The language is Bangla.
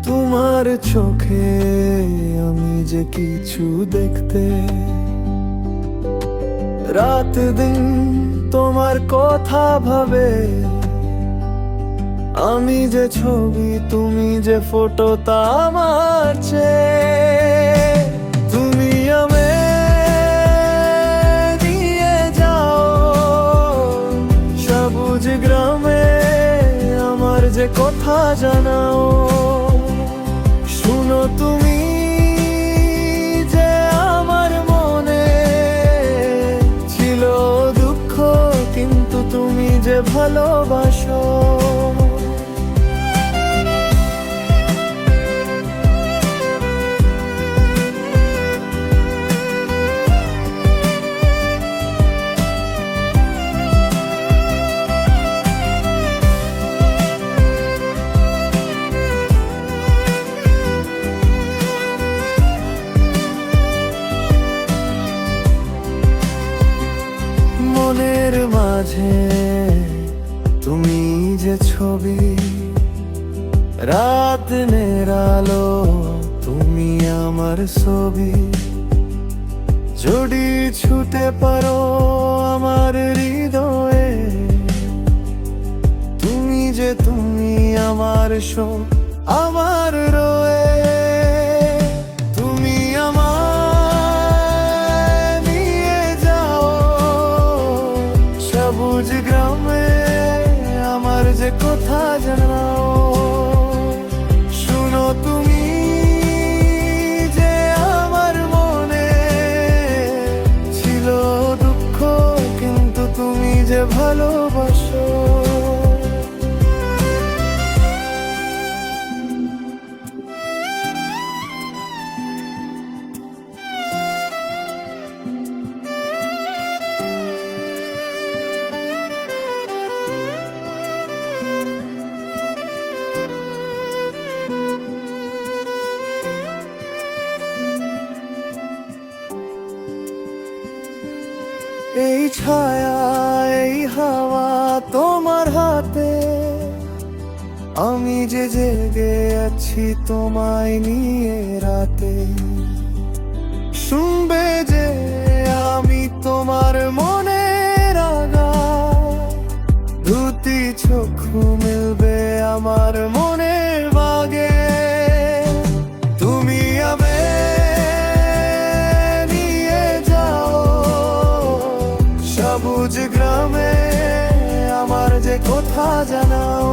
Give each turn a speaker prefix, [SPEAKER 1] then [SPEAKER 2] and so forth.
[SPEAKER 1] তোমার চোখে আমি যে কিছু দেখতে, রাত দিন তোমার কথা ভাবে। আমি যে ছবি তুমি যে ফটো তা আমার চেয়ে। তুমি আমায় নিয়ে যাও সবুজ গ্রামে, আমার যে কথা জানাও। শুনো তুমি যে আমার মনে ছিল দুঃখ, কিন্তু তুমি যে ভালোবাসো। মনের মাঝে তুমি যে ছবি, রাত নেরালো তুমি আমার ছবি। যদি ছুতে পারো আমার হৃদয়ে, তুমি আমার সব আমার রয়ে। তুমি আমায় নিয়ে যাও সবুজ গ্রামে, আমার যে কথা জানাও। শুনো তুমি যে আমার মনে ছিল দুঃখ, কিন্তু তুমি যে ভালোবাসো। এই ছায়া এই হাওয়া তোমার হাতে, আমি যে জেগে আছি তোমায় নিয়ে রাতে। শুনবে যে আমি তোমার মনের আগায়, দুটি চক্ষু মিলবে আমার মনের বাগে। তুমি সবুজ গ্রামে, আমার যে কথা জানাও।